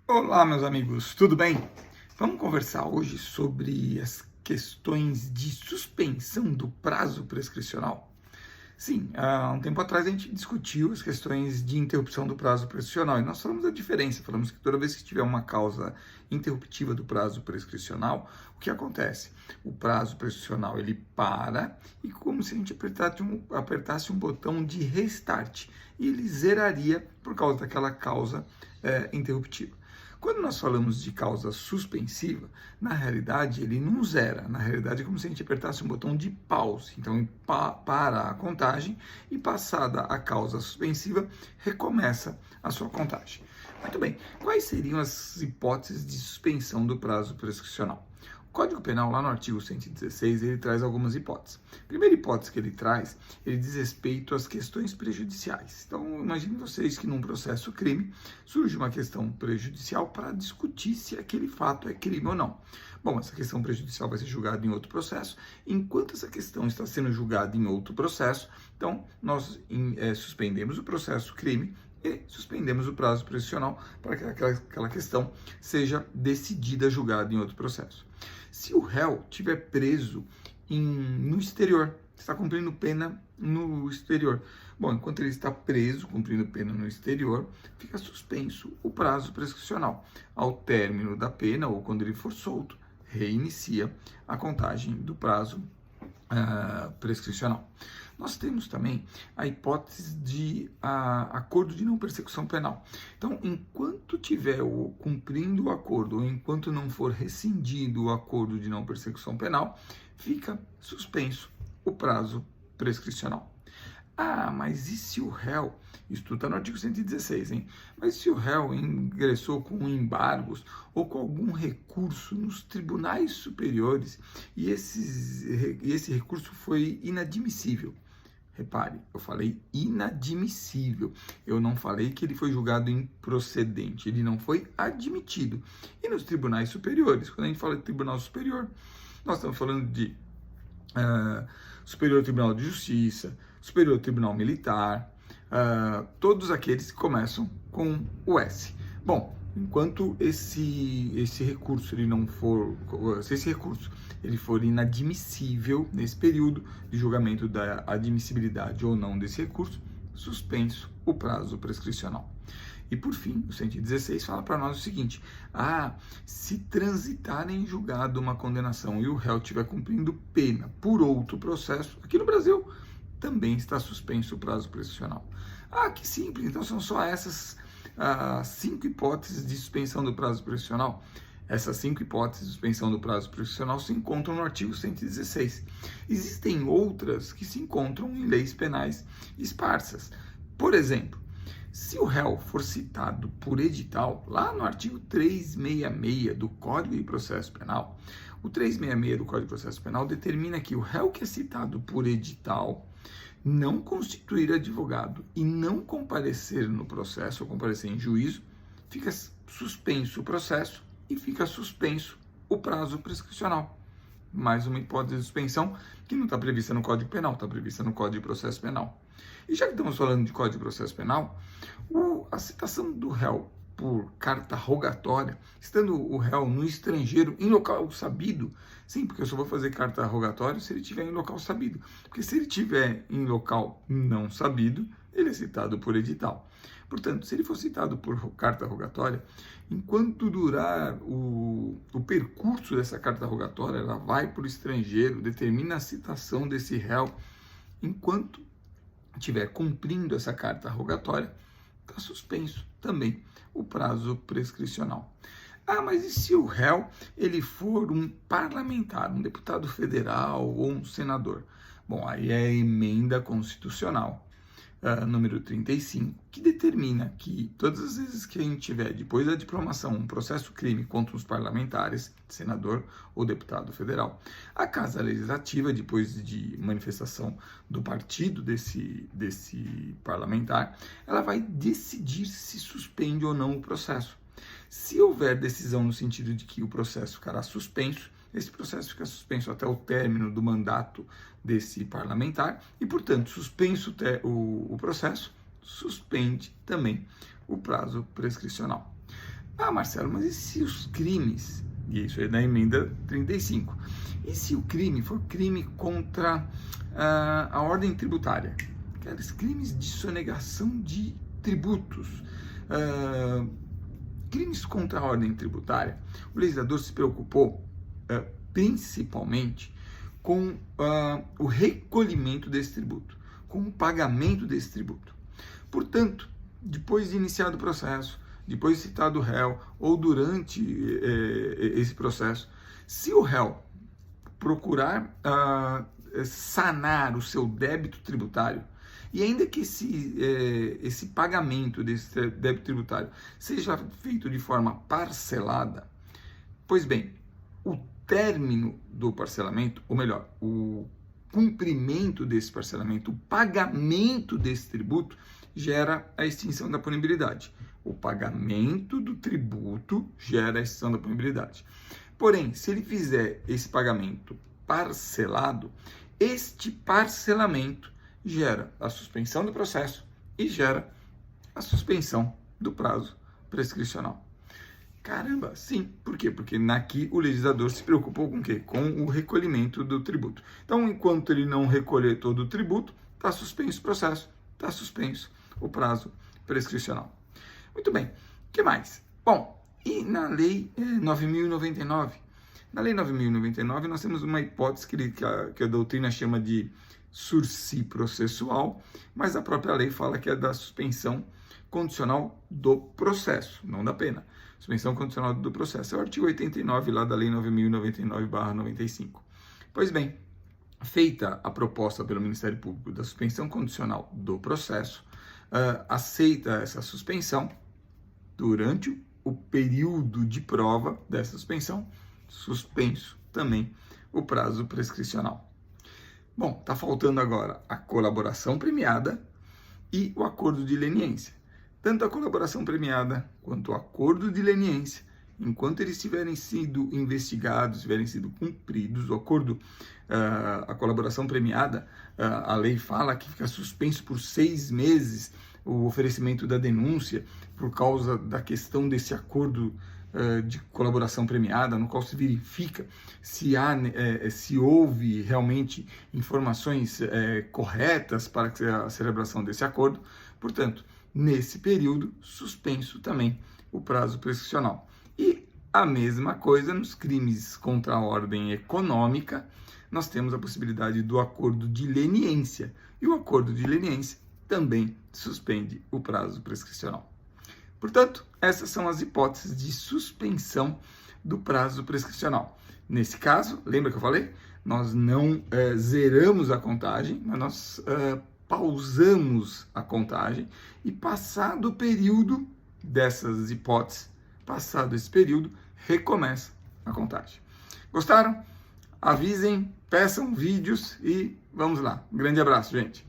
Olá, meus amigos, tudo bem? Vamos conversar hoje sobre as questões de suspensão do prazo prescricional? Sim, há um tempo atrás a gente discutiu as questões de interrupção do prazo prescricional e nós falamos da diferença, falamos que toda vez que tiver uma causa interruptiva do prazo prescricional, o que acontece? O prazo prescricional ele para e como se a gente apertasse um botão de restart e ele zeraria por causa daquela causa interruptiva. Quando nós falamos de causa suspensiva, na realidade ele não zera, na realidade é como se a gente apertasse um botão de pause. Então para a contagem e passada a causa suspensiva, recomeça a sua contagem. Muito bem, quais seriam as hipóteses de suspensão do prazo prescricional? O Código Penal, lá no artigo 116, ele traz algumas hipóteses. A primeira hipótese que ele traz, ele diz respeito às questões prejudiciais. Então, imagine vocês que num processo crime surge uma questão prejudicial para discutir se aquele fato é crime ou não. Bom, essa questão prejudicial vai ser julgada em outro processo. Enquanto essa questão está sendo julgada em outro processo, então nós suspendemos o processo crime e suspendemos o prazo prescricional para que aquela questão seja decidida, julgada em outro processo. Se o réu estiver preso no exterior, está cumprindo pena no exterior. Bom, enquanto ele está preso, cumprindo pena no exterior, fica suspenso o prazo prescricional. Ao término da pena, ou quando ele for solto, reinicia a contagem do prazo prescricional. Nós temos também a hipótese de acordo de não persecução penal. Então, enquanto tiver cumprindo o acordo, ou enquanto não for rescindido o acordo de não persecução penal, fica suspenso o prazo prescricional. Mas e se o réu, isso está no artigo 116, hein? Mas se o réu ingressou com embargos ou com algum recurso nos tribunais superiores e esse recurso foi inadmissível? Repare, eu falei inadmissível. Eu não falei que ele foi julgado improcedente. Ele não foi admitido. E nos tribunais superiores, quando a gente fala de tribunal superior, nós estamos falando de Superior Tribunal de Justiça, Superior Tribunal Militar, todos aqueles que começam com o S. Bom, enquanto esse recurso ele não for, se esse recurso ele for inadmissível nesse período de julgamento da admissibilidade ou não desse recurso, suspenso o prazo prescricional. E por fim, o 116 fala para nós o seguinte: se transitar em julgado uma condenação e o réu estiver cumprindo pena por outro processo, aqui no Brasil também está suspenso o prazo prescricional. Que simples, então são só essas 5 hipóteses de suspensão do prazo prescricional. Essas 5 hipóteses de suspensão do prazo prescricional se encontram no artigo 116. Existem outras que se encontram em leis penais esparsas. Por exemplo, se o réu for citado por edital, lá no artigo 366 do Código de Processo Penal, o 366 do Código de Processo Penal determina que o réu que é citado por edital não constituir advogado e não comparecer no processo ou comparecer em juízo, fica suspenso o processo e fica suspenso o prazo prescricional. Mais uma hipótese de suspensão que não está prevista no Código Penal, está prevista no Código de Processo Penal. E já que estamos falando de Código de Processo Penal, a citação do réu por carta rogatória, estando o réu no estrangeiro, em local sabido, sim, porque eu só vou fazer carta rogatória se ele estiver em local sabido, porque se ele estiver em local não sabido, ele é citado por edital. Portanto, se ele for citado por carta rogatória, enquanto durar o percurso dessa carta rogatória, ela vai para o estrangeiro, determina a citação desse réu, enquanto estiver cumprindo essa carta rogatória, está suspenso também o prazo prescricional. Mas e se o réu ele for um parlamentar, um deputado federal ou um senador? Bom, aí é a emenda constitucional número 35, que determina que todas as vezes que a gente tiver, depois da diplomação, um processo crime contra os parlamentares, senador ou deputado federal, a Casa Legislativa, depois de manifestação do partido desse parlamentar, ela vai decidir se suspende ou não o processo. Se houver decisão no sentido de que o processo ficará suspenso, esse processo fica suspenso até o término do mandato desse parlamentar e, portanto, suspenso o processo, suspende também o prazo prescricional. Ah, Marcelo, mas e se os crimes, e isso é da emenda 35, e se o crime for crime contra a ordem tributária? Aqueles crimes de sonegação de tributos, crimes contra a ordem tributária. O legislador se preocupou principalmente com o recolhimento desse tributo, com o pagamento desse tributo. Portanto, depois de iniciado o processo, depois de citado o réu, ou durante esse processo, se o réu procurar sanar o seu débito tributário, e ainda que esse pagamento desse débito tributário seja feito de forma parcelada, pois bem, o término do parcelamento, ou melhor, o cumprimento desse parcelamento, o pagamento desse tributo, gera a extinção da punibilidade. O pagamento do tributo gera a extinção da punibilidade. Porém, se ele fizer esse pagamento parcelado, este parcelamento gera a suspensão do processo e gera a suspensão do prazo prescricional. Caramba, sim. Por quê? Porque aqui o legislador se preocupou com o quê? Com o recolhimento do tributo. Então, enquanto ele não recolher todo o tributo, está suspenso o processo, está suspenso o prazo prescricional. Muito bem. O que mais? Bom, e na Lei 9.099? Na Lei 9.099 nós temos uma hipótese que a doutrina chama de sursi processual, mas a própria lei fala que é da suspensão condicional do processo, não da pena. Suspensão condicional do processo. É o artigo 89 lá da Lei 9.099/95. Pois bem, feita a proposta pelo Ministério Público da suspensão condicional do processo, aceita essa suspensão durante o período de prova dessa suspensão, suspenso também o prazo prescricional. Bom, está faltando agora a colaboração premiada e o acordo de leniência. Tanto a colaboração premiada quanto o acordo de leniência, enquanto eles tiverem sido investigados, tiverem sido cumpridos, o acordo, a colaboração premiada, a lei fala que fica suspenso por 6 meses o oferecimento da denúncia por causa da questão desse acordo de colaboração premiada, no qual se verifica se houve realmente informações corretas para a celebração desse acordo. Portanto, nesse período, suspenso também o prazo prescricional. E a mesma coisa nos crimes contra a ordem econômica, nós temos a possibilidade do acordo de leniência. E o acordo de leniência também suspende o prazo prescricional. Portanto, essas são as hipóteses de suspensão do prazo prescricional. Nesse caso, lembra que eu falei? Nós não zeramos a contagem, mas nós pausamos a contagem e, passado o período dessas hipóteses, passado esse período, recomeça a contagem. Gostaram? Avisem, peçam vídeos e vamos lá. Um grande abraço, gente.